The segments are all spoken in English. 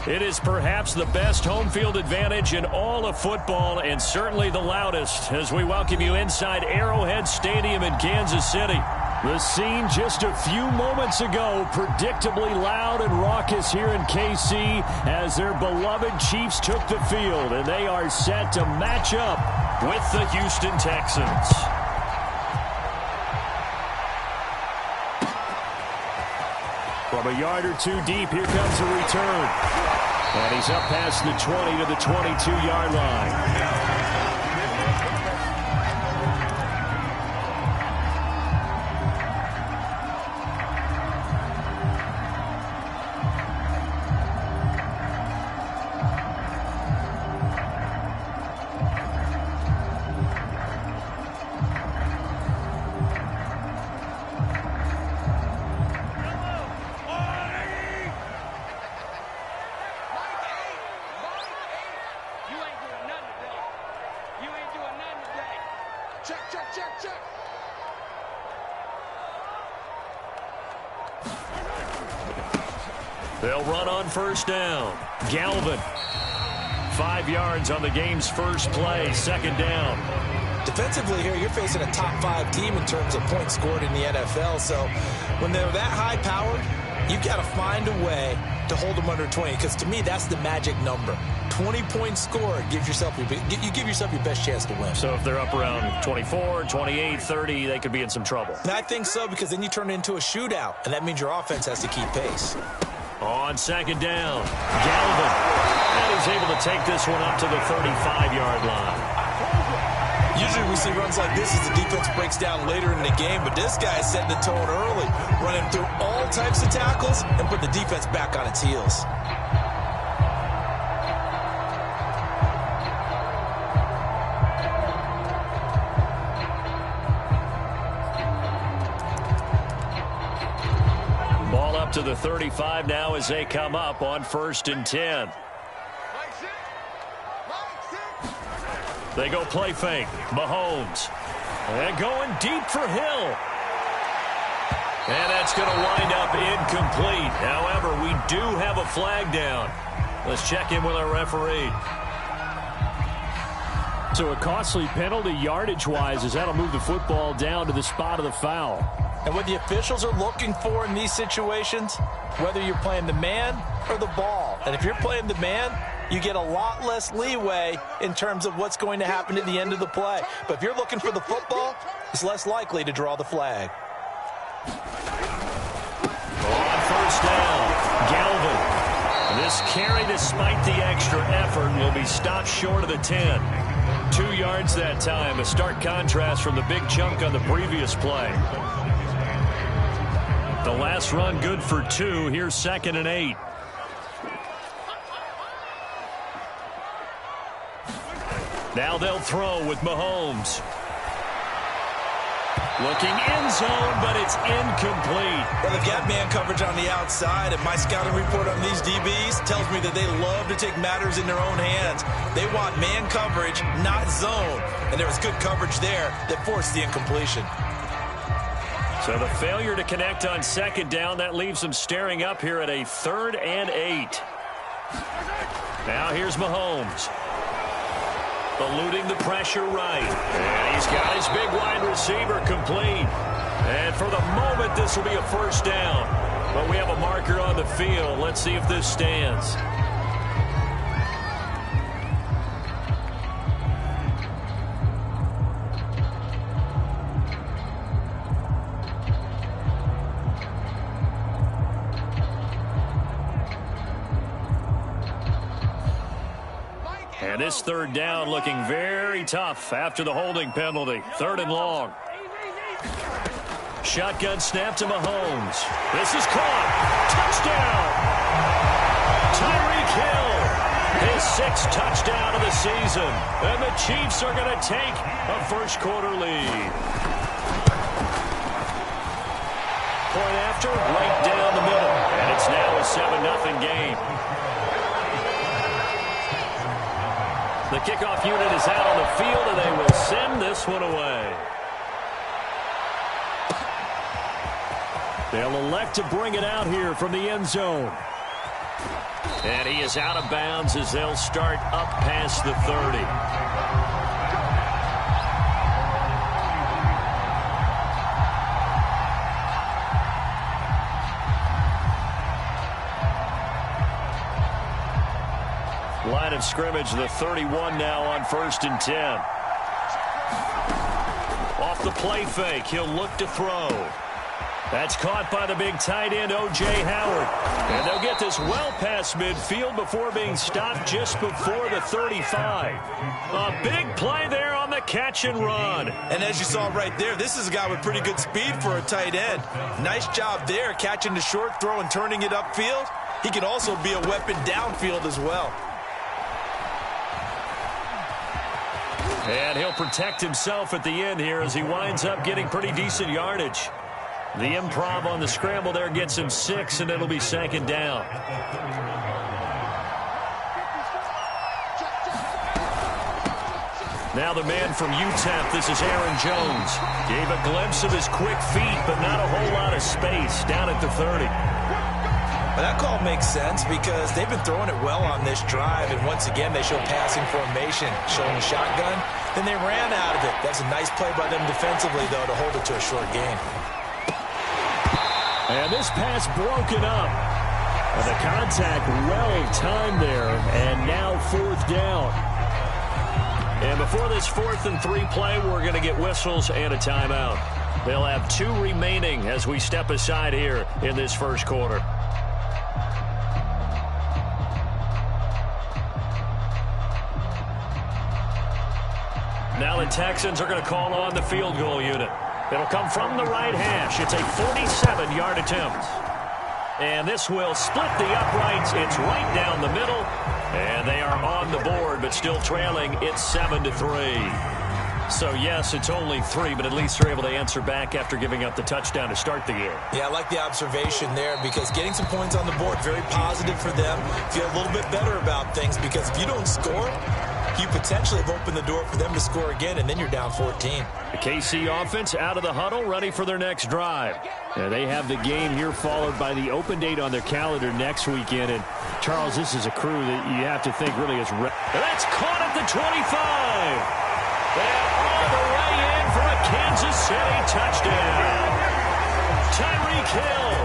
It is perhaps the best home field advantage in all of football and certainly the loudest as we welcome you inside Arrowhead Stadium in Kansas City. The scene just a few moments ago, predictably loud and raucous here in KC as their beloved Chiefs took the field, and they are set to match up with the Houston Texans. From a yard or two deep, here comes a return. And he's up past the 20 to the 22-yard line. They'll run on first down. Galvin. 5 yards on the game's first play. Second down. Defensively here, you're facing a top 5 team in terms of points scored in the NFL. So when they're that high powered, you've got to find a way to hold them under 20. Because to me, that's the magic number. 20 points scored gives yourself you give yourself your best chance to win. So if they're up around 24, 28, 30, they could be in some trouble. And I think so, because then you turn it into a shootout, and that means your offense has to keep pace. On second down, Galvin. And he's able to take this one up to the 35-yard line. Usually we see runs like this as the defense breaks down later in the game, but this guy is setting the tone early, running through all types of tackles and put the defense back on its heels. Ball up to the 35 now as they come up on 1st and 10. They go play fake. Mahomes. And going deep for Hill. And that's going to wind up incomplete. However, we do have a flag down. Let's check in with our referee. So a costly penalty yardage-wise as that'll move the football down to the spot of the foul. And what the officials are looking for in these situations, whether you're playing the man or the ball. And if you're playing the man, you get a lot less leeway in terms of what's going to happen at the end of the play. But if you're looking for the football, it's less likely to draw the flag. On first down, Galvin. This carry, despite the extra effort, will be stopped short of the 10. 2 yards that time, a stark contrast from the big chunk on the previous play. The last run good for 2. Here's 2nd and 8. Now they'll throw with Mahomes. Looking end zone, but it's incomplete. Well, the gap man coverage on the outside, and my scouting report on these DBs tells me that they love to take matters in their own hands. They want man coverage, not zone. And there was good coverage there that forced the incompletion. So the failure to connect on 2nd down, that leaves them staring up here at a 3rd and 8. Now here's Mahomes. Eluding the pressure right. And he's got his big wide receiver complete. And for the moment, this will be a 1st down. But we have a marker on the field. Let's see if this stands. And this 3rd down looking very tough after the holding penalty. 3rd and long. Shotgun snap to Mahomes. This is caught. Touchdown. Tyreek Hill. His 6th touchdown of the season. And the Chiefs are going to take a 1st quarter lead. Point after, right down the middle. And it's now a 7-0 game. The kickoff unit is out on the field, and they will send this one away. They'll elect to bring it out here from the end zone. And he is out of bounds as they'll start up past the 30. Line of scrimmage, the 31 now on 1st and 10. Off the play fake, he'll look to throw. That's caught by the big tight end, O.J. Howard. And they'll get this well past midfield before being stopped just before the 35. A big play there on the catch and run. And as you saw right there, this is a guy with pretty good speed for a tight end. Nice job there, catching the short throw and turning it upfield. He can also be a weapon downfield as well. And he'll protect himself at the end here as he winds up getting pretty decent yardage. The improv on the scramble there gets him 6, and it'll be 2nd down. Now the man from UTEP, this is Aaron Jones. Gave a glimpse of his quick feet, but not a whole lot of space down at the 30. Well, that call makes sense because they've been throwing it well on this drive, and once again they show passing formation, showing the shotgun. Then they ran out of it. That's a nice play by them defensively, though, to hold it to a short gain. And this pass broken up. And the contact well timed there, and now 4th down. And before this 4th and 3 play, we're going to get whistles and a timeout. They'll have 2 remaining as we step aside here in this first quarter. Now the Texans are going to call on the field goal unit. It'll come from the right hash. It's a 47-yard attempt. And this will split the uprights. It's right down the middle. And they are on the board, but still trailing. It's 7-3. So, yes, it's only 3, but at least they're able to answer back after giving up the touchdown to start the game. Yeah, I like the observation there because getting some points on the board, very positive for them. Feel a little bit better about things because if you don't score, you potentially have opened the door for them to score again, and then you're down 14. The KC offense out of the huddle, ready for their next drive. They have the game here followed by the open date on their calendar next weekend. And, Charles, this is a crew that you have to think really is ready. That's caught at the 25. And all the way in for a Kansas City touchdown. Tyreek Hill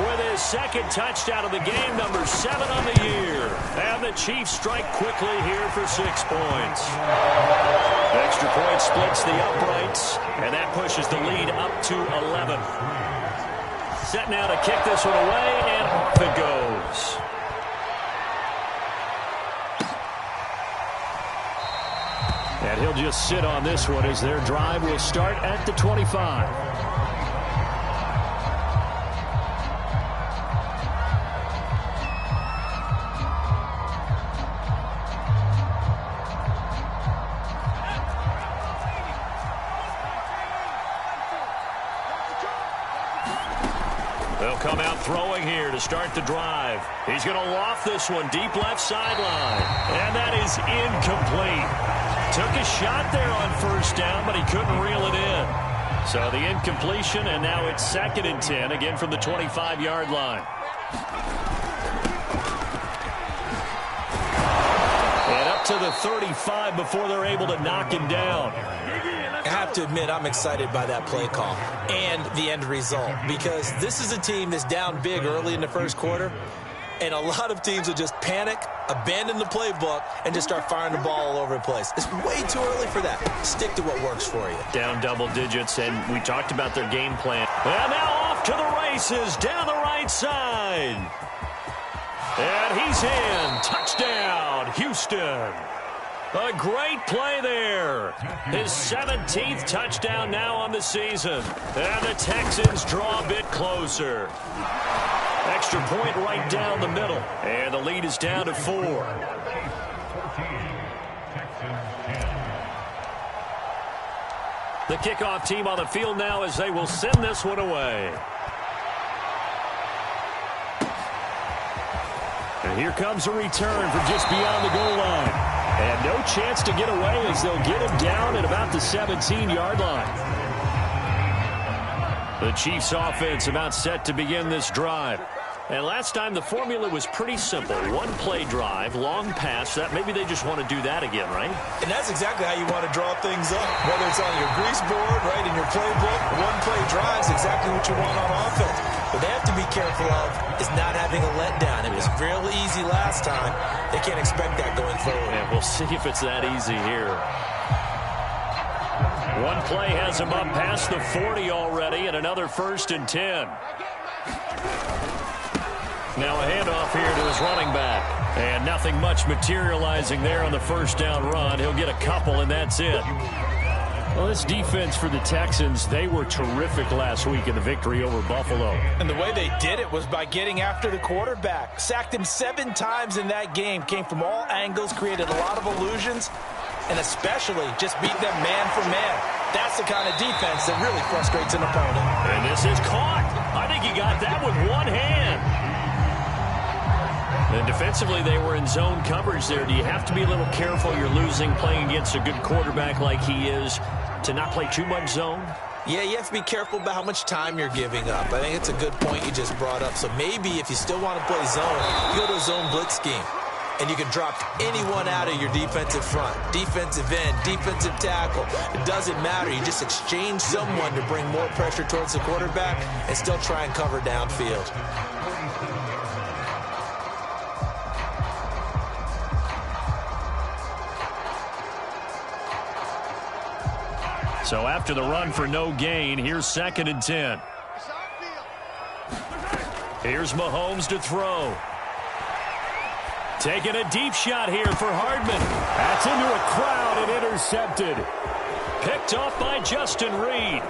with his 2nd touchdown of the game, number 7 on the year. And the Chiefs strike quickly here for 6 points. Extra point splits the uprights, and that pushes the lead up to 11. Set now to kick this one away, and off it goes. And he'll just sit on this one as their drive will start at the 25. They'll come out throwing here to start the drive. He's going to loft this one deep left sideline. And that is incomplete. Took a shot there on 1st down, but he couldn't reel it in. So the incompletion, and now it's 2nd and 10, again from the 25-yard line. And up to the 35 before they're able to knock him down. I have to admit, I'm excited by that play call and the end result because this is a team that's down big early in the first quarter, and a lot of teams will just panic, abandon the playbook, and just start firing the ball all over the place. It's way too early for that. Stick to what works for you. Down double digits, and we talked about their game plan. And now off to the races down the right side. And he's in. Touchdown, Houston. A great play there. His 17th touchdown now on the season. And the Texans draw a bit closer. Extra point right down the middle. And the lead is down to 4. The kickoff team on the field now as they will send this one away. And here comes a return from just beyond the goal line. And no chance to get away as they'll get him down at about the 17-yard line. The Chiefs offense about set to begin this drive. And last time the formula was pretty simple. One play drive, long pass. That maybe they just want to do that again, right? And that's exactly how you want to draw things up. Whether it's on your grease board, right, in your playbook, one play drive is exactly what you want on offense. What they have to be careful of is not having a letdown. It was real easy last time. They can't expect that going forward. And we'll see if it's that easy here. One play has him up past the 40 already, and another 1st and 10. Now a handoff here to his running back. And nothing much materializing there on the first down run. He'll get a couple, and that's it. Well, this defense for the Texans, they were terrific last week in the victory over Buffalo. And the way they did it was by getting after the quarterback. Sacked him 7 times in that game. Came from all angles, created a lot of illusions, and especially just beat them man for man. That's the kind of defense that really frustrates an opponent. And this is caught. I think he got that with one hand. And defensively, they were in zone coverage there. Do you have to be a little careful? You're losing playing against a good quarterback like he is to not play too much zone? Yeah, you have to be careful about how much time you're giving up. I think it's a good point you just brought up. So maybe if you still want to play zone, you go to a zone blitz scheme. And you can drop anyone out of your defensive front. Defensive end, defensive tackle. It doesn't matter. You just exchange someone to bring more pressure towards the quarterback and still try and cover downfield. So after the run for no gain, here's 2nd and 10. Here's Mahomes to throw. Taking a deep shot here for Hardman. That's into a crowd and intercepted. Picked off by Justin Reed.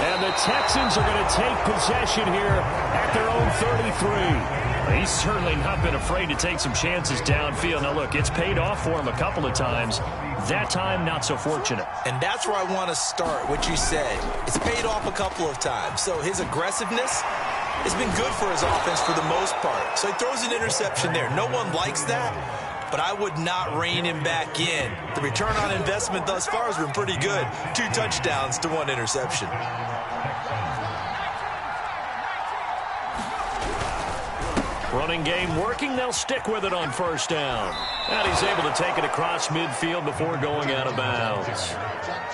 And the Texans are going to take possession here at their own 33. He's certainly not been afraid to take some chances downfield. Now, look, it's paid off for him a couple of times. That time, not so fortunate. And that's where I want to start, what you said. It's paid off a couple of times. So his aggressiveness has been good for his offense for the most part. So he throws an interception there. No one likes that, but I would not rein him back in. The return on investment thus far has been pretty good. 2 touchdowns to 1 interception. Running game working. They'll stick with it on first down. And he's able to take it across midfield before going out of bounds.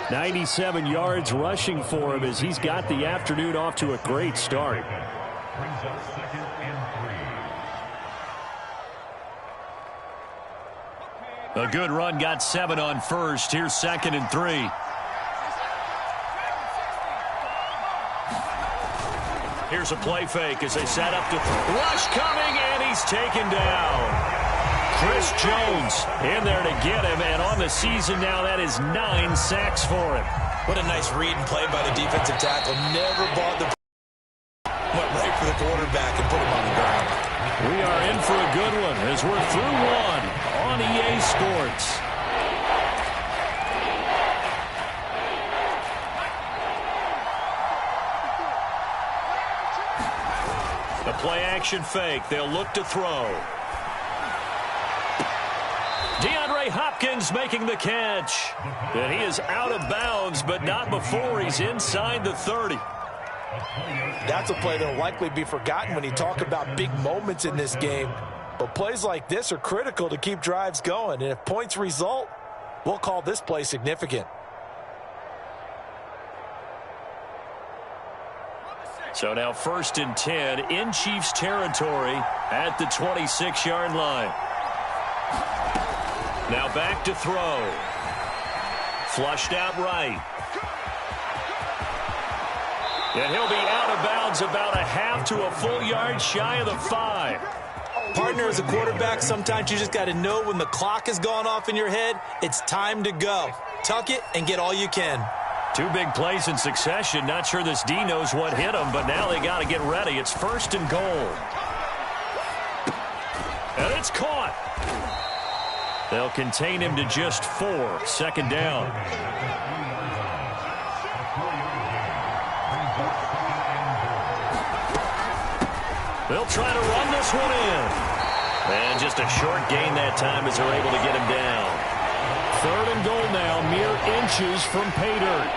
97 yards rushing for him as he's got the afternoon off to a great start. A good run, got 7 on first. Here's 2nd and 3. Here's a play fake as they set up to rush coming, and he's taken down. Chris Jones in there to get him, and on the season now, that is 9 sacks for him. What a nice read and play by the defensive tackle. Never bought the went right for the quarterback and put him on the ground. We are in for a good one as we're through 1 on EA Sports. The play-action fake. They'll look to throw. DeAndre Hopkins making the catch. And he is out of bounds, but not before he's inside the 30. That's a play that will likely be forgotten when you talk about big moments in this game. But plays like this are critical to keep drives going. And if points result, we'll call this play significant. So now 1st and 10 in Chiefs territory at the 26-yard line. Now back to throw. Flushed out right. And he'll be out of bounds about a half to a full yard shy of the 5. Partner, as a quarterback, sometimes you just got to know when the clock has gone off in your head, it's time to go. Tuck it and get all you can. 2 big plays in succession. Not sure this D knows what hit him, but now they got to get ready. It's 1st and goal. And it's caught. They'll contain him to just 4. 2nd down. They'll try to run this one in. And just a short gain that time as they're able to get him down. 3rd and goal now, mere inches from pay dirt.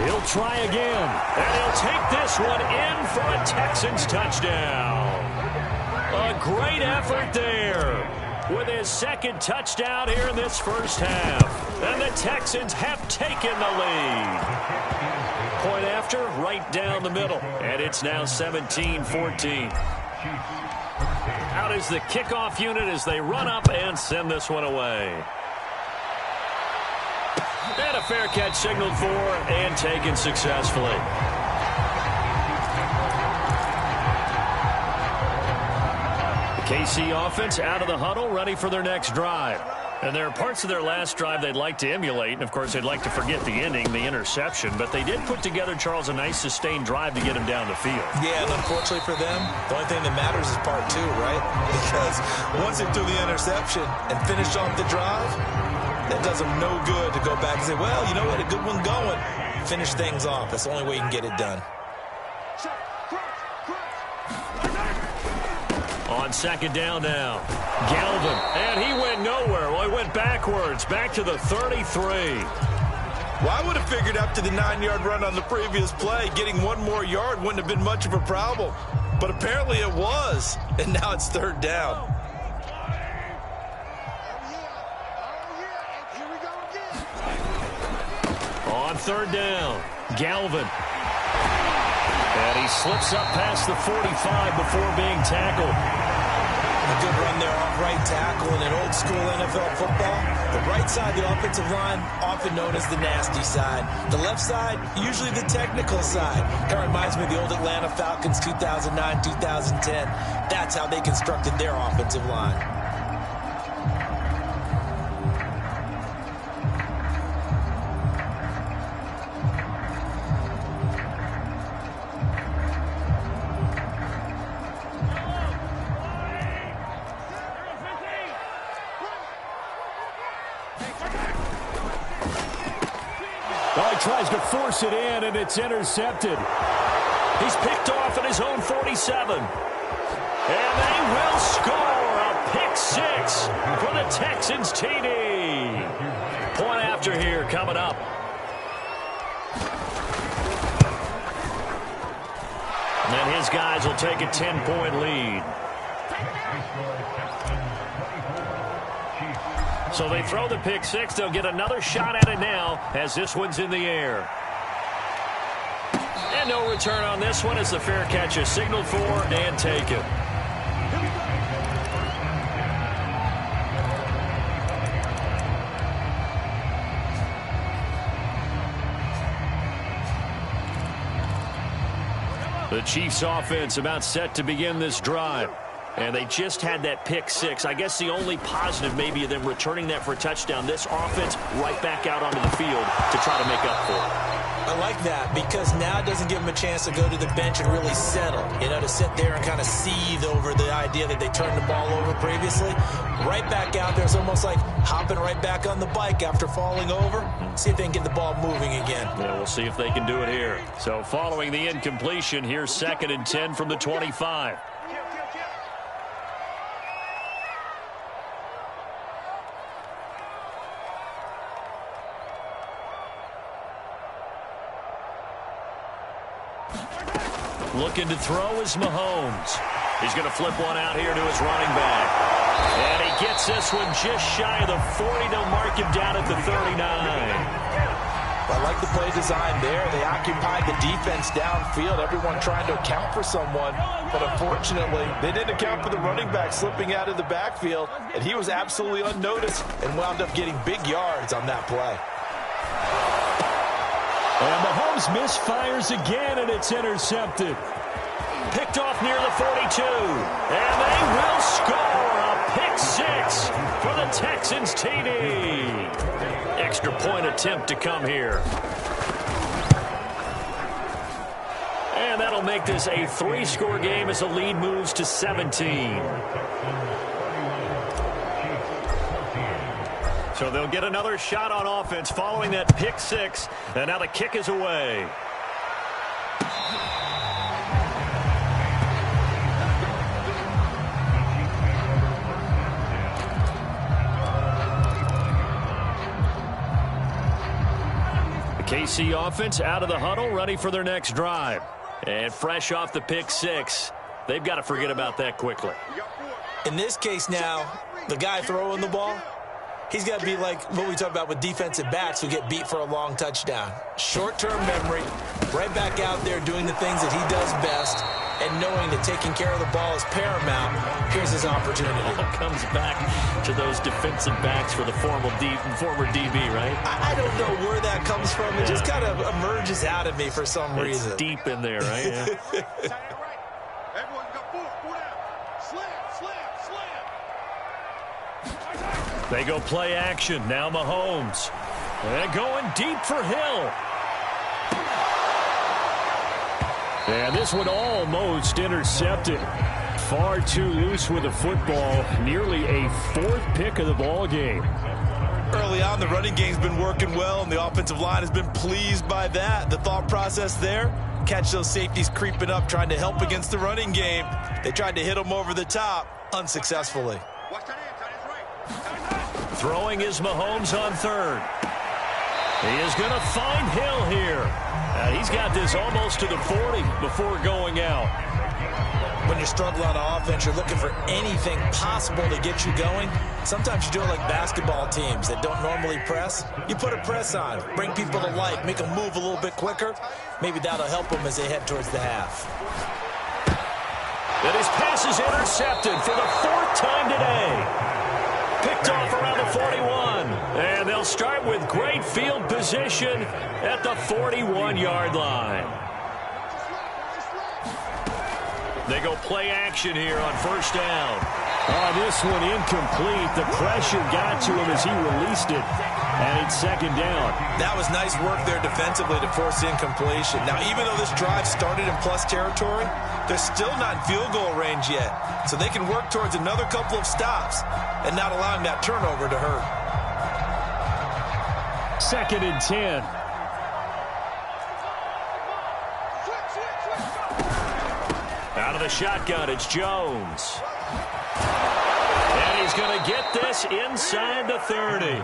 He'll try again, and he'll take this one in for a Texans touchdown. A great effort there with his second touchdown here in this first half. And the Texans have taken the lead. Point after, right down the middle. And it's now 17-14. Out is the kickoff unit as they run up and send this one away. And a fair catch signaled for and taken successfully. The KC offense out of the huddle, ready for their next drive. And there are parts of their last drive they'd like to emulate, and of course they'd like to forget the ending, the interception, but they did put together, Charles, a nice sustained drive to get him down the field. Yeah, and unfortunately for them, the only thing that matters is part two, right? Because once they threw the interception and finished off the drive, that does them no good to go back and say, well, you know what, a good one going. Finish things off. That's the only way you can get it done. On second down now, Galvin, and he went nowhere. Well, he went backwards, back to the 33. Well, I would have figured up to the 9-yard run on the previous play. Getting one more yard wouldn't have been much of a problem. But apparently it was, and now it's third down. On third down, Galvin. And he slips up past the 45 before being tackled. A good run there off right tackle in an old school NFL football. The right side of the offensive line, often known as the nasty side. The left side, usually the technical side. Kind of reminds me of the old Atlanta Falcons 2009, 2010. That's how they constructed their offensive line. Tries to force it in, and it's intercepted. He's picked off at his own 47. And they will score a pick six for the Texans TD. Point after here coming up. And then his guys will take a 10-point lead. So they throw the pick six. They'll get another shot at it now as this one's in the air. And no return on this one as the fair catch is signaled for and taken. The Chiefs offense about set to begin this drive. And they just had that pick six. I guess the only positive maybe of them returning that for a touchdown. This offense right back out onto the field to try to make up for it. I like that because now it doesn't give them a chance to go to the bench and really settle. You know, to sit there and kind of seethe over the idea that they turned the ball over previously. Right back out there. It's almost like hopping right back on the bike after falling over. See if they can get the ball moving again. Yeah, we'll see if they can do it here. So following the incompletion, here's 2nd and 10 from the 25. Looking to throw is Mahomes. He's going to flip one out here to his running back. And he gets this one just shy of the 40. They'll mark him down at the 39. I like the play design there. They occupied the defense downfield, everyone trying to account for someone. But unfortunately, they didn't account for the running back slipping out of the backfield. And he was absolutely unnoticed and wound up getting big yards on that play. And Mahomes misfires again, and it's intercepted. Picked off near the 42. And they will score a pick six for the Texans TD. Extra point attempt to come here. And that'll make this a 3-score game as the lead moves to 17. So they'll get another shot on offense following that pick six. And now the kick is away. The KC offense out of the huddle, ready for their next drive. And fresh off the pick six, they've got to forget about that quickly. In this case now, the guy throwing the ball, he's got to be like what we talk about with defensive backs who get beat for a long touchdown. Short-term memory, right back out there doing the things that he does best, and knowing that taking care of the ball is paramount. Here's his opportunity. It all comes back to those defensive backs for the former DB, right? I don't know where that comes from. It just kind of emerges out of me for some reason. It's deep in there, right? Yeah. They go play action. Now Mahomes. And going deep for Hill. And this one almost intercepted. Far too loose with the football. Nearly a fourth pick of the ball game. Early on, the running game's been working well, and the offensive line has been pleased by that. The thought process there, catch those safeties creeping up, trying to help against the running game. They tried to hit them over the top, unsuccessfully. Throwing is Mahomes on third. He is going to find Hill here. He's got this almost to the 40 before going out. When you struggle on offense, you're looking for anything possible to get you going. Sometimes you do it like basketball teams that don't normally press. You put a press on, bring people to life, make them move a little bit quicker. Maybe that'll help them as they head towards the half. And his pass is intercepted for the fourth time today. Picked off around the 41. And they'll start with great field position at the 41-yard line. They go play action here on first down. This one incomplete. The pressure got to him as he released it. And it's second down. That was nice work there defensively to force incompletion. Now, even though this drive started in plus territory, they're still not in field goal range yet. So they can work towards another couple of stops and not allowing that turnover to hurt. Second and 10. Out of the shotgun, it's Jones. And he's going to get this inside the 30.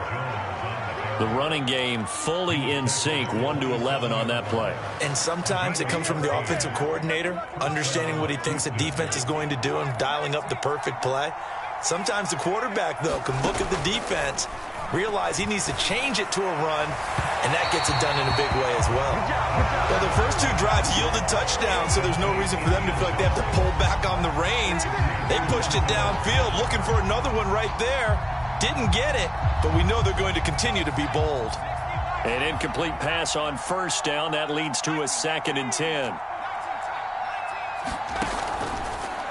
The running game fully in sync, 1-11 on that play. And sometimes it comes from the offensive coordinator, understanding what he thinks the defense is going to do and dialing up the perfect play. Sometimes the quarterback, though, can look at the defense, realize he needs to change it to a run, and that gets it done in a big way as well. Well, the first two drives yielded touchdowns, so there's no reason for them to feel like they have to pull back on the reins. They pushed it downfield, looking for another one right there. Didn't get it, but we know they're going to continue to be bold. An incomplete pass on first down. That leads to a second and 10.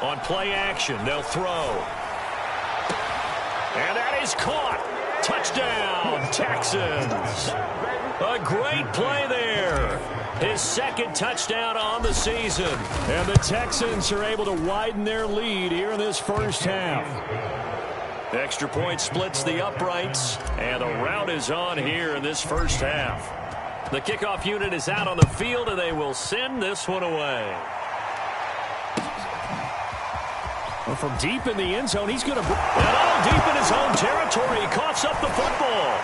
On play action, they'll throw. And that is caught. Touchdown, Texans. A great play there. His second touchdown on the season. And the Texans are able to widen their lead here in this first half. Extra point splits the uprights, and the rout is on here in this first half. The kickoff unit is out on the field, and they will send this one away. Well, from deep in the end zone, he's going to... And all deep in his own territory, he coughs up the football.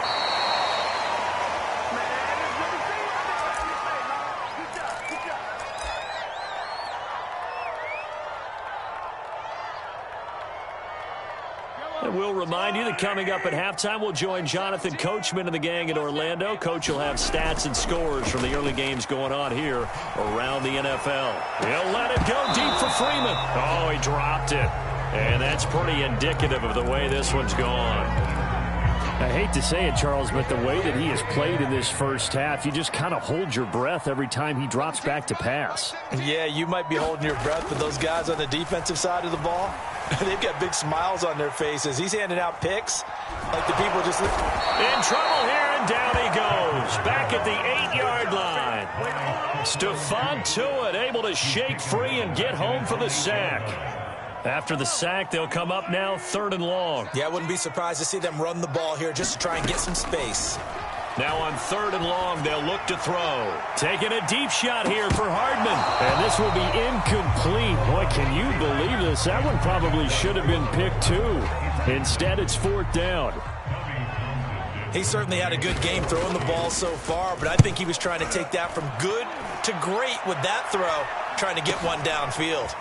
And we'll remind you that coming up at halftime, we'll join Jonathan Coachman and the gang in Orlando. Coach will have stats and scores from the early games going on here around the NFL. He'll let it go deep for Freeman. Oh, he dropped it. And that's pretty indicative of the way this one's gone. I hate to say it, Charles, but the way that he has played in this first half, you just kind of hold your breath every time he drops back to pass. Yeah, you might be holding your breath, but those guys on the defensive side of the ball, they've got big smiles on their faces. He's handing out picks like the people just... In trouble here, and down he goes. Back at the 8-yard line. Stephon Tuitt able to shake free and get home for the sack. After the sack, they'll come up now 3rd and long. Yeah, I wouldn't be surprised to see them run the ball here just to try and get some space. Now on 3rd and long, they'll look to throw. Taking a deep shot here for Hardman. And this will be incomplete. Boy, can you believe this? That one probably should have been picked too. Instead, it's 4th down. He certainly had a good game throwing the ball so far, but I think he was trying to take that from good to great with that throw, trying to get one downfield.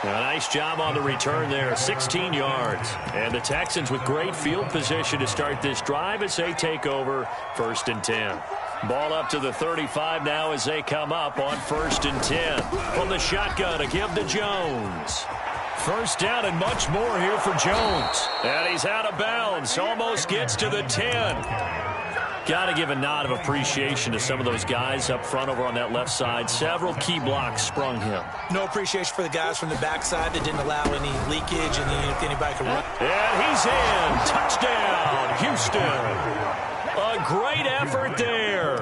A nice job on the return there, 16 yards. And the Texans with great field position to start this drive as they take over 1st and 10. Ball up to the 35 now as they come up on 1st and 10. From the shotgun, a give to Jones. First down and much more here for Jones. And he's out of bounds, almost gets to the 10. Got to give a nod of appreciation to some of those guys up front over on that left side. Several key blocks sprung him. No appreciation for the guys from the backside that didn't allow any leakage and if anybody could run. And he's in. Touchdown, Houston. A great effort there.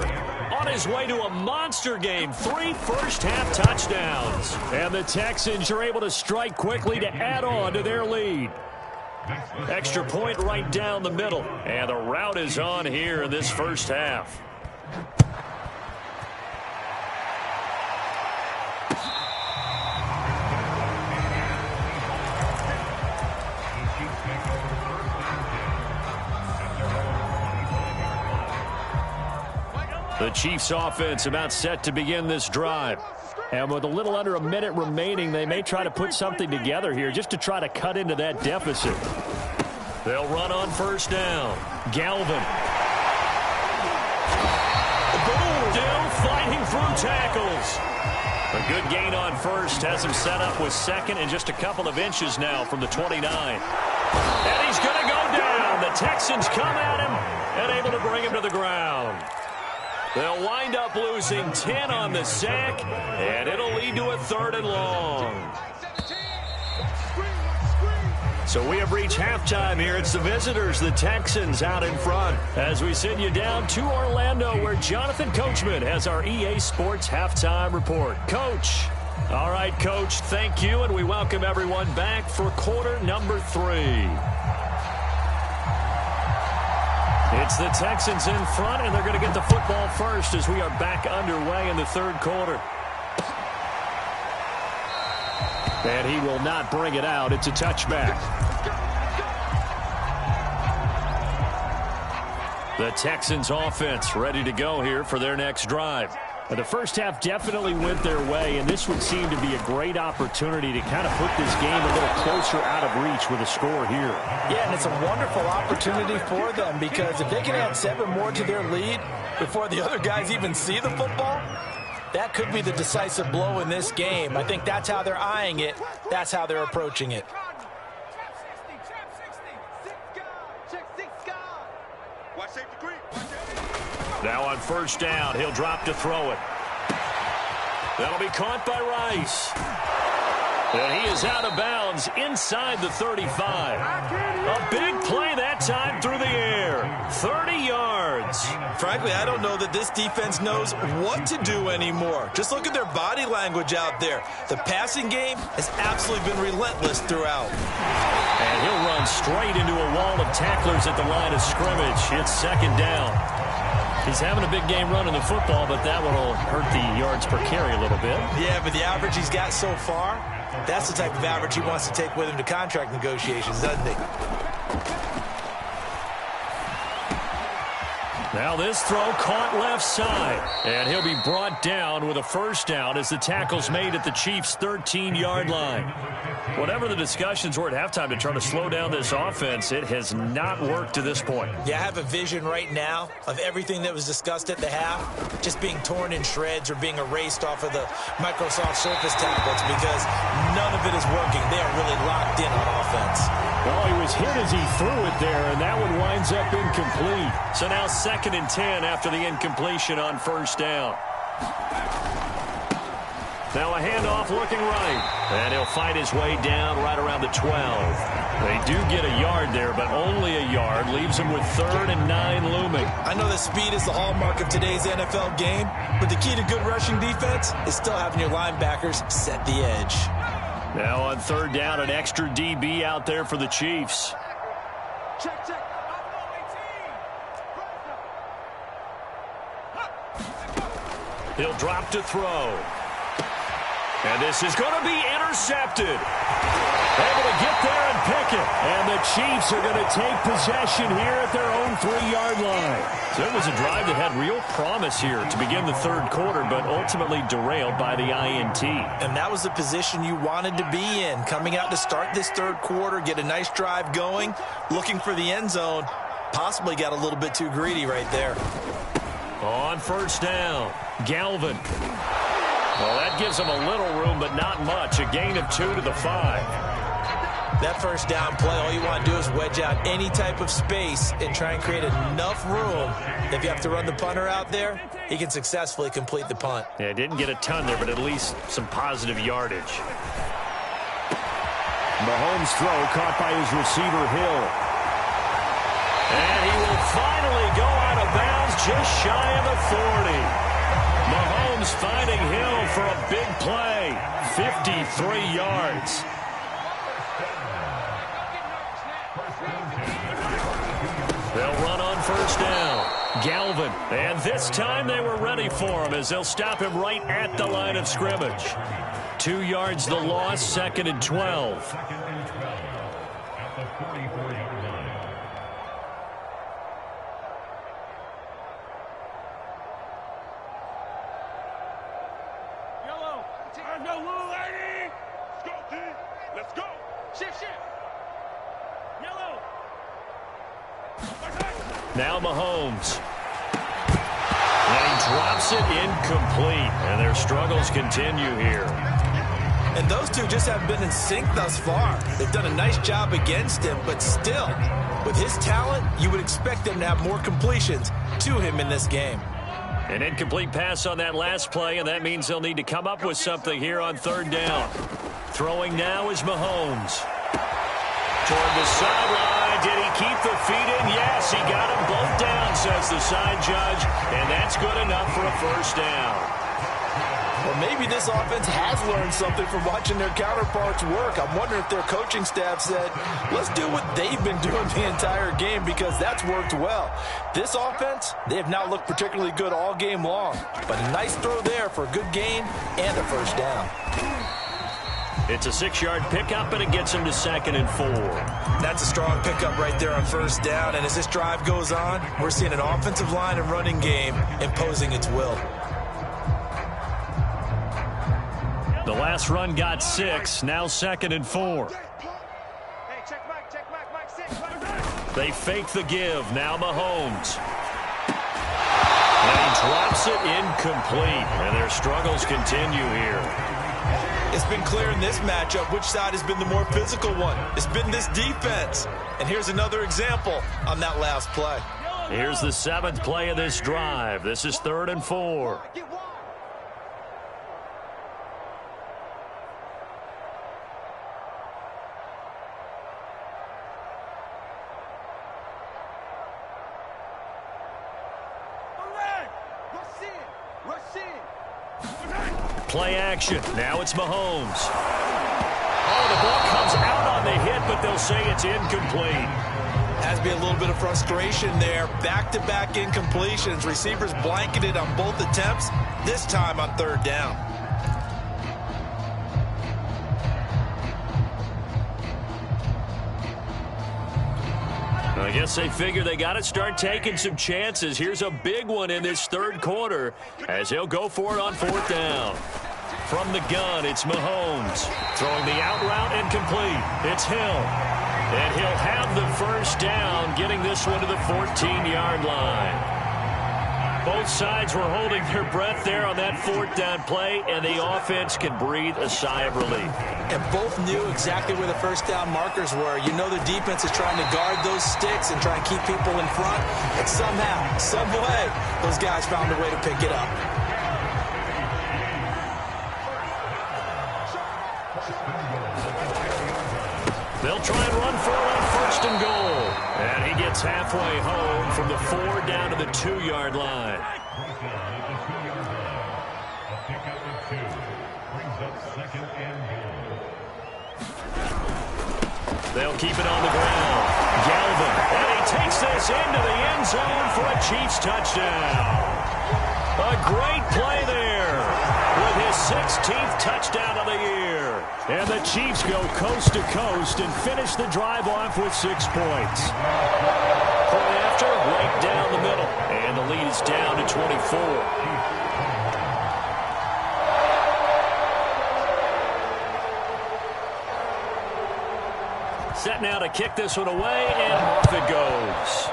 On his way to a monster game. 3 first-half touchdowns. And the Texans are able to strike quickly to add on to their lead. Extra point right down the middle. And the route is on here in this first half. The Chiefs offense about set to begin this drive. And with a little under a minute remaining, they may try to put something together here just to try to cut into that deficit. They'll run on first down. Galvin. Still fighting through tackles. A good gain on first has him set up with second and just a couple of inches now from the 29. And he's going to go down. The Texans come at him and able to bring him to the ground. They'll wind up losing 10 on the sack, and it'll lead to a 3rd and long. So we have reached halftime here. It's the visitors, the Texans, out in front. As we send you down to Orlando, where Jonathan Coachman has our EA Sports Halftime Report. Coach. All right, Coach, thank you, and we welcome everyone back for quarter number 3. It's the Texans in front, and they're going to get the football first as we are back underway in the 3rd quarter. And he will not bring it out. It's a touchback. The Texans offense ready to go here for their next drive. And the first half definitely went their way, and this would seem to be a great opportunity to kind of put this game a little closer out of reach with a score here. Yeah, and it's a wonderful opportunity for them because if they can add 7 more to their lead before the other guys even see the football, that could be the decisive blow in this game. I think that's how they're eyeing it. That's how they're approaching it. Now on first down, he'll drop to throw it. That'll be caught by Rice. And he is out of bounds inside the 35. A big play that time through the air. 30 yards. Frankly, I don't know that this defense knows what to do anymore. Just look at their body language out there. The passing game has absolutely been relentless throughout. And he'll run straight into a wall of tacklers at the line of scrimmage. It's 2nd down. He's having a big game running the football, but that one will hurt the yards per carry a little bit. Yeah, but the average he's got so far, that's the type of average he wants to take with him to contract negotiations, doesn't he? Now this throw caught left side. And he'll be brought down with a first down as the tackle's made at the Chiefs' 13-yard line. Whatever the discussions were at halftime to try to slow down this offense, it has not worked to this point. Yeah, I have a vision right now of everything that was discussed at the half just being torn in shreds or being erased off of the Microsoft Surface tablets because none of it is working. They are really locked in on offense. Well, he was hit as he threw it there, and that one winds up incomplete. So now 2nd and 10 after the incompletion on first down. Now a handoff looking right. And he'll fight his way down right around the 12. They do get a yard there, but only a yard. Leaves him with 3rd and 9 looming. I know that speed is the hallmark of today's NFL game, but the key to good rushing defense is still having your linebackers set the edge. Now on 3rd down, an extra DB out there for the Chiefs. Check. He'll drop to throw. And this is going to be intercepted. Able to get there and pick it. And the Chiefs are going to take possession here at their own 3-yard line. So it was a drive that had real promise here to begin the third quarter, but ultimately derailed by the INT. And that was the position you wanted to be in. Coming out to start this third quarter, get a nice drive going, looking for the end zone. Possibly got a little bit too greedy right there. On first down, Galvin. Well, that gives them a little room, but not much. A gain of 2 to the 5. That first down play, all you want to do is wedge out any type of space and try and create enough room. If you have to run the punter out there, he can successfully complete the punt. Yeah, didn't get a ton there, but at least some positive yardage. Mahomes' throw caught by his receiver, Hill. And he will finally go out of bounds just shy of the 40. Mahomes finding Hill for a big play. 53 yards. They'll run on first down. Galvin. And this time they were ready for him as they'll stop him right at the line of scrimmage. 2 yards the loss, 2nd and 12. Let's go, little lady. Let's go, D. Let's go. Shift. Yellow. Now Mahomes. And he drops it incomplete. And their struggles continue here. And those two just haven't been in sync thus far. They've done a nice job against him, but still, with his talent, you would expect them to have more completions to him in this game. An incomplete pass on that last play, and that means they'll need to come up with something here on third down. Throwing now is Mahomes. Toward the sideline. Did he keep the feet in? Yes, he got them both down, says the side judge, and that's good enough for a first down. Well, maybe this offense has learned something from watching their counterparts work. I'm wondering if their coaching staff said, let's do what they've been doing the entire game, because that's worked well. This offense, they have not looked particularly good all game long, but a nice throw there for a good gain and a first down. It's a 6-yard pickup, and it gets him to 2nd and 4. That's a strong pickup right there on first down, and as this drive goes on, we're seeing an offensive line and running game imposing its will. The last run got 6, now 2nd and 4. They fake the give, now Mahomes. And he drops it incomplete, and their struggles continue here. It's been clear in this matchup which side has been the more physical one. It's been this defense. And here's another example on that last play. Here's the 7th play of this drive. This is 3rd and 4. Play action. Now it's Mahomes. Oh, the ball comes out on the hit, but they'll say it's incomplete. Has to be a little bit of frustration there. Back-to-back incompletions. Receivers blanketed on both attempts, this time on third down. I guess they figure they got to start taking some chances. Here's a big one in this third quarter as he'll go for it on 4th down. From the gun, it's Mahomes. Throwing the out route incomplete. It's Hill. And he'll have the first down, getting this one to the 14-yard line. Both sides were holding their breath there on that 4th down play, and the offense can breathe a sigh of relief. And both knew exactly where the first down markers were. You know the defense is trying to guard those sticks and try and keep people in front. And somehow, some way, those guys found a way to pick it up. They'll try and run for it on 1st and goal. And he gets halfway home from the 4 down to the 2-yard line. They'll keep it on the ground. Galvin, and he takes this into the end zone for a Chiefs touchdown. A great play there with his 16th touchdown of the year. And the Chiefs go coast to coast and finish the drive off with 6 points. Point after, right down the middle. And the lead is down to 24. Set now to kick this one away, and off it goes.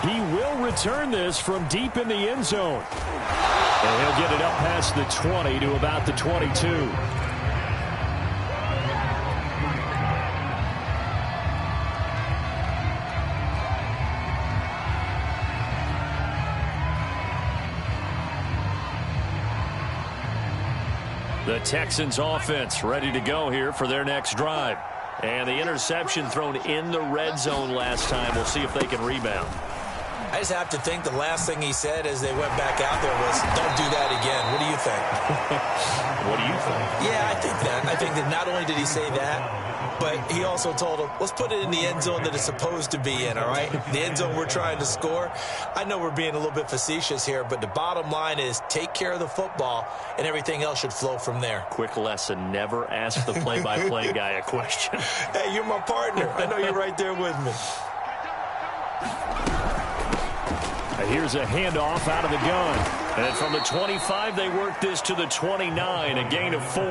He will return this from deep in the end zone. And he'll get it up past the 20 to about the 22. The Texans offense ready to go here for their next drive. And the interception thrown in the red zone last time. We'll see if they can rebound. I just have to think the last thing he said as they went back out there was, don't do that again. What do you think? What do you think? Yeah, I think that. I think that not only did he say that, but he also told him, let's put it in the end zone that it's supposed to be in, all right? The end zone we're trying to score. I know we're being a little bit facetious here, but the bottom line is take care of the football, and everything else should flow from there. Quick lesson, never ask the play-by-play guy a question. Hey, you're my partner. I know you're right there with me. Here's a handoff out of the gun. And from the 25, they work this to the 29, a gain of 4.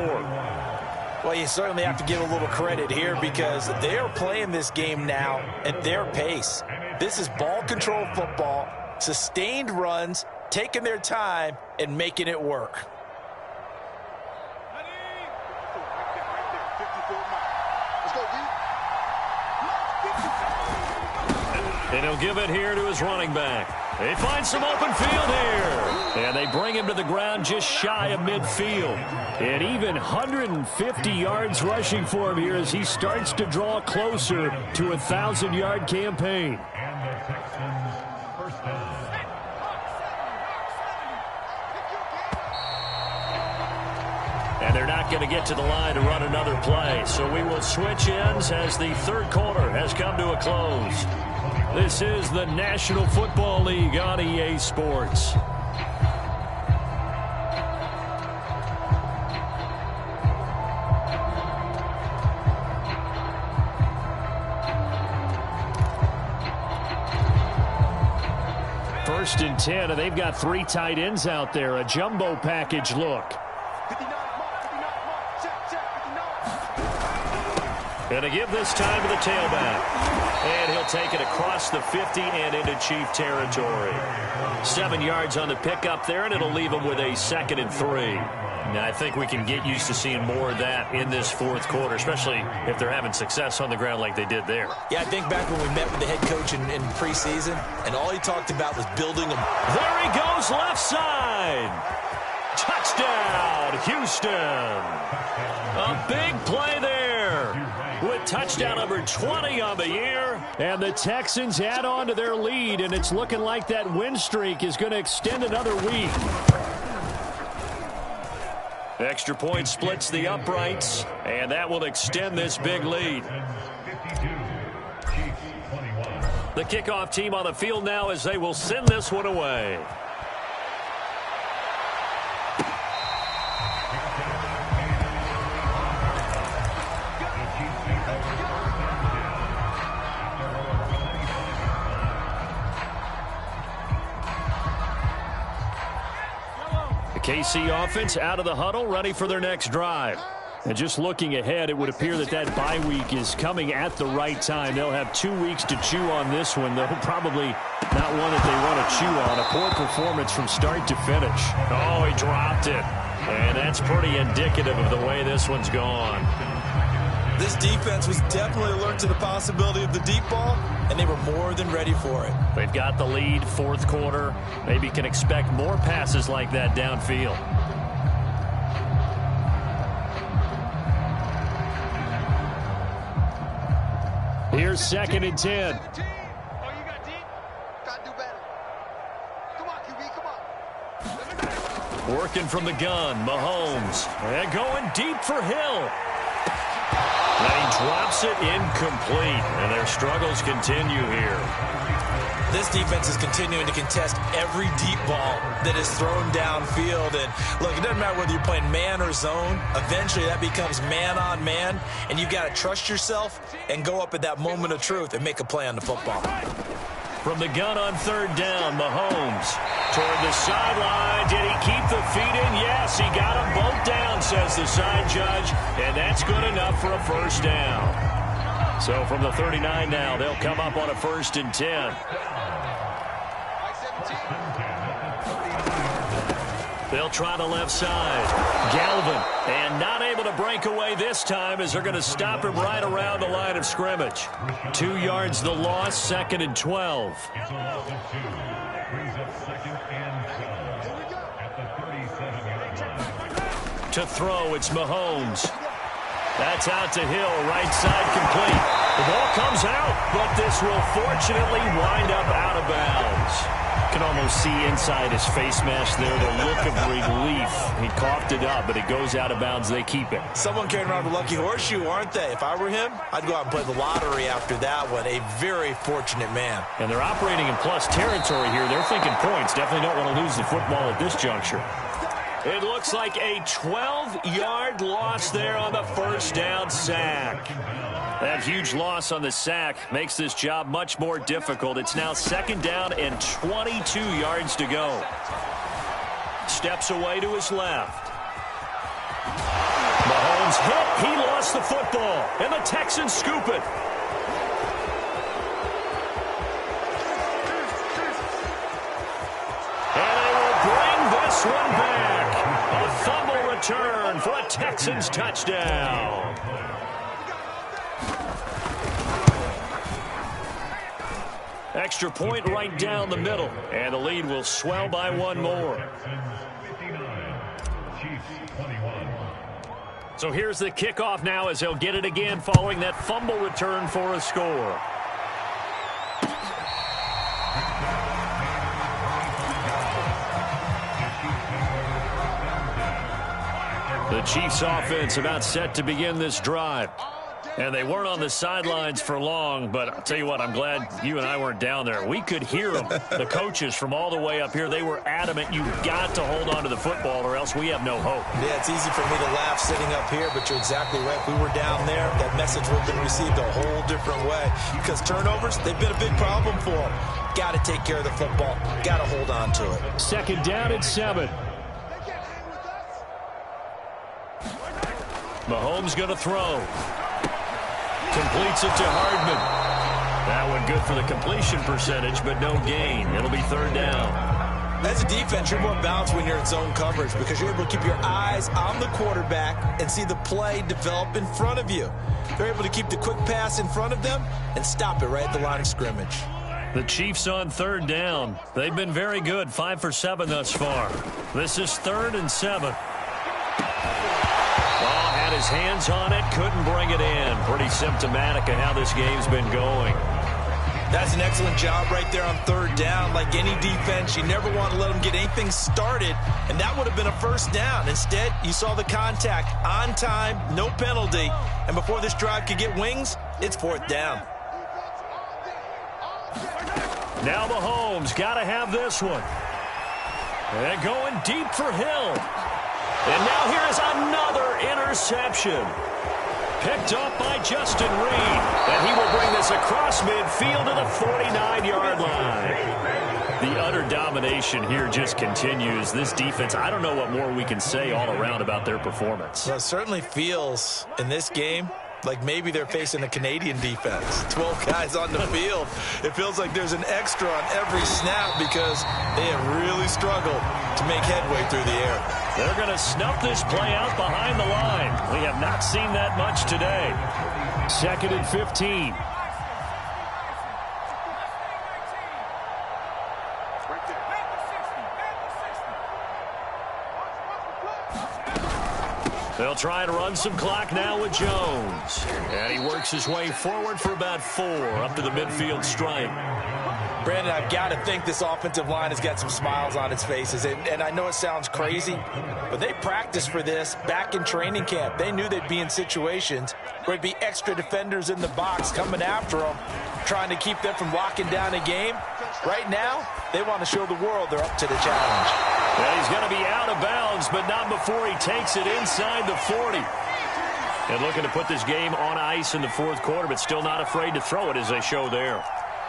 Well, you certainly have to give a little credit here because they are playing this game now at their pace. This is ball control football, sustained runs, taking their time, and making it work. And he'll give it here to his running back. They find some open field here. And they bring him to the ground just shy of midfield. And even 150 yards rushing for him here as he starts to draw closer to a 1,000-yard campaign. And they're not going to get to the line to run another play. So we will switch ends as the third quarter has come to a close. This is the National Football League on EA Sports. First and 10, and they've got 3 tight ends out there. A jumbo package look. Going to give this time to the tailback. And he'll take it across the 50 and into Chief territory. 7 yards on the pickup there, and it'll leave him with a 2nd and 3. Now, I think we can get used to seeing more of that in this fourth quarter, especially if they're having success on the ground like they did there. Yeah, I think back when we met with the head coach in preseason, and all he talked about was building them. There he goes, left side. Touchdown, Houston. A big play there with touchdown number 20 on the year. And the Texans add on to their lead, and it's looking like that win streak is going to extend another week. Extra point splits the uprights, and that will extend this big lead. The kickoff team on the field now as they will send this one away. KC offense out of the huddle, ready for their next drive. And just looking ahead, it would appear that that bye week is coming at the right time. They'll have 2 weeks to chew on this one, though probably not one that they want to chew on. A poor performance from start to finish. Oh, he dropped it. And that's pretty indicative of the way this one's gone. This defense was definitely alert to the possibility of the deep ball, and they were more than ready for it. They've got the lead, fourth quarter. Maybe can expect more passes like that downfield. Here's 2nd and 10. Working from the gun, Mahomes. And going deep for Hill. And he drops it incomplete, and their struggles continue here. This defense is continuing to contest every deep ball that is thrown downfield. And look, it doesn't matter whether you're playing man or zone. Eventually, that becomes man on man, and you got to trust yourself and go up at that moment of truth and make a play on the football. From the gun on third down, Mahomes toward the sideline. Did he keep the feet in? Yes, he got them both down, says the side judge, and that's good enough for a first down. So from the 39 now, they'll come up on a 1st and 10. They'll try the left side. Galvin, and not able to break away this time as they're going to stop him right around the line of scrimmage. 2 yards the loss, 2nd and 12. To throw, it's Mahomes. That's out to Hill, right side complete. The ball comes out, but this will fortunately wind up out of bounds. You can almost see inside his face mask there the look of relief. He coughed it up, but it goes out of bounds. They keep it. Someone carrying around the lucky horseshoe, aren't they? If I were him, I'd go out and play the lottery after that one. A very fortunate man. And they're operating in plus territory here. They're thinking points. Definitely don't want to lose the football at this juncture. It looks like a 12-yard loss there on the first down sack. That huge loss on the sack makes this job much more difficult. It's now 2nd down and 22 yards to go. Steps away to his left. Mahomes hit. He lost the football. And the Texans scoop it. And they will bring this one back. A fumble return for a Texans touchdown. Extra point right down the middle. And the lead will swell by 1 more. So here's the kickoff now as they'll get it again following that fumble return for a score. The Chiefs offense about set to begin this drive. And they weren't on the sidelines for long, but I'll tell you what, I'm glad you and I weren't down there. We could hear them, the coaches from all the way up here. They were adamant, you've got to hold on to the football or else we have no hope. Yeah, it's easy for me to laugh sitting up here, but you're exactly right. If we were down there, that message would have been received a whole different way. Because turnovers, they've been a big problem for them. Got to take care of the football. Got to hold on to it. 2nd down and 7. Mahomes going to throw. Completes it to Hardman. That one good for the completion percentage, but no gain. It'll be 3rd down. As a defense, you're more balanced when you're in zone coverage because you're able to keep your eyes on the quarterback and see the play develop in front of you. They're able to keep the quick pass in front of them and stop it right at the line of scrimmage. The Chiefs on 3rd down. They've been very good, 5 for 7 thus far. This is 3rd and 7. Had his hands on it, couldn't bring it in. Pretty symptomatic of how this game's been going. That's an excellent job right there on 3rd down. Like any defense, you never want to let them get anything started, and that would have been a 1st down. Instead, you saw the contact on time, no penalty, and before this drive could get wings, it's 4th down. Now Mahomes got to have this one. And going deep for Hill. And now here is another interception. Picked up by Justin Reed. And he will bring this across midfield to the 49-yard line. The utter domination here just continues. This defense, I don't know what more we can say all around about their performance. Well, it certainly feels in this game like maybe they're facing a Canadian defense. 12 guys on the field. It feels like there's an extra on every snap because they have really struggled to make headway through the air. They're going to snuff this play out behind the line. We have not seen that much today. 2nd and 15. They'll try to run some clock now with Jones. And he works his way forward for about 4 up to the midfield stripe. Brandon, I've got to think this offensive line has got some smiles on its faces. And I know it sounds crazy, but they practiced for this back in training camp. They knew they'd be in situations where there'd be extra defenders in the box coming after them, trying to keep them from locking down a game. Right now, they want to show the world they're up to the challenge. Well, he's going to be out of bounds, but not before he takes it inside the 40. And looking to put this game on ice in the fourth quarter, but still not afraid to throw it as they show there.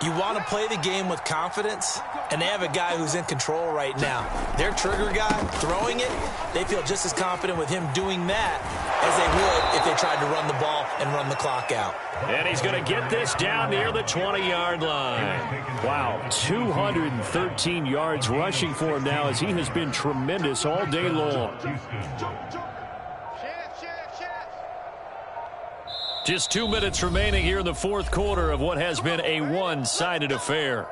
You want to play the game with confidence, and they have a guy who's in control right now. Their trigger guy, throwing it, they feel just as confident with him doing that as they would if they tried to run the ball and run the clock out. And he's going to get this down near the 20-yard line. Wow, 213 yards rushing for him now as he has been tremendous all day long. Just 2 minutes remaining here in the fourth quarter of what has been a one-sided affair.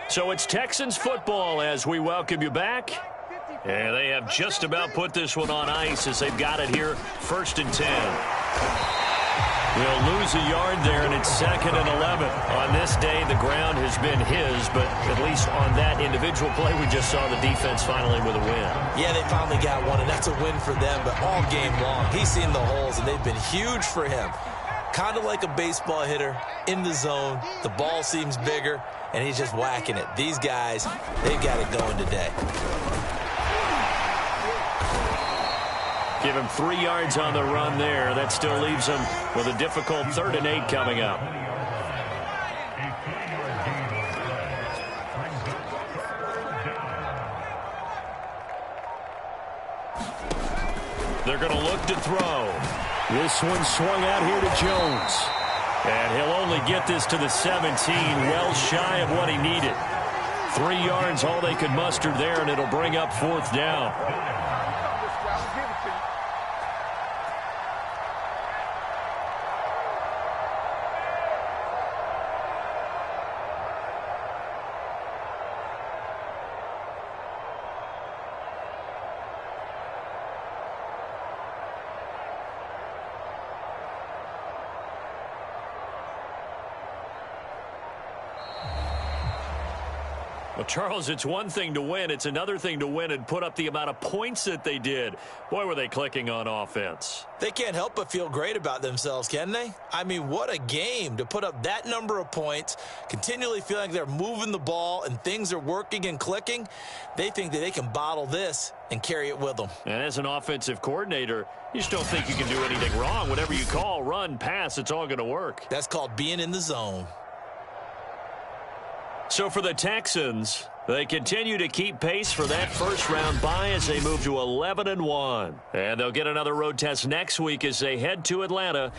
So it's Texans football as we welcome you back. And they have just about put this one on ice as they've got it here, 1st and 10. He'll lose a yard there, and it's 2nd and 11. On this day, the ground has been his, but at least on that individual play, we just saw the defense finally with a win. Yeah, they finally got one, and that's a win for them, but all game long, he's seen the holes, and they've been huge for him. Kind of like a baseball hitter in the zone. The ball seems bigger, and he's just whacking it. These guys, they've got it going today. Give him 3 yards on the run there. That still leaves him with a difficult 3rd and 8 coming up. They're going to look to throw. This one swung out here to Jones. And he'll only get this to the 17, well shy of what he needed. 3 yards, all they could muster there, and it'll bring up 4th down. Well, Charles, it's one thing to win. It's another thing to win and put up the amount of points that they did. Boy, were they clicking on offense. They can't help but feel great about themselves, can they? I mean, what a game to put up that number of points, continually feeling like they're moving the ball and things are working and clicking. They think that they can bottle this and carry it with them. And as an offensive coordinator, you just don't think you can do anything wrong. Whatever you call, run, pass, it's all going to work. That's called being in the zone. So for the Texans, they continue to keep pace for that first-round bye as they move to 11-1. And they'll get another road test next week as they head to Atlanta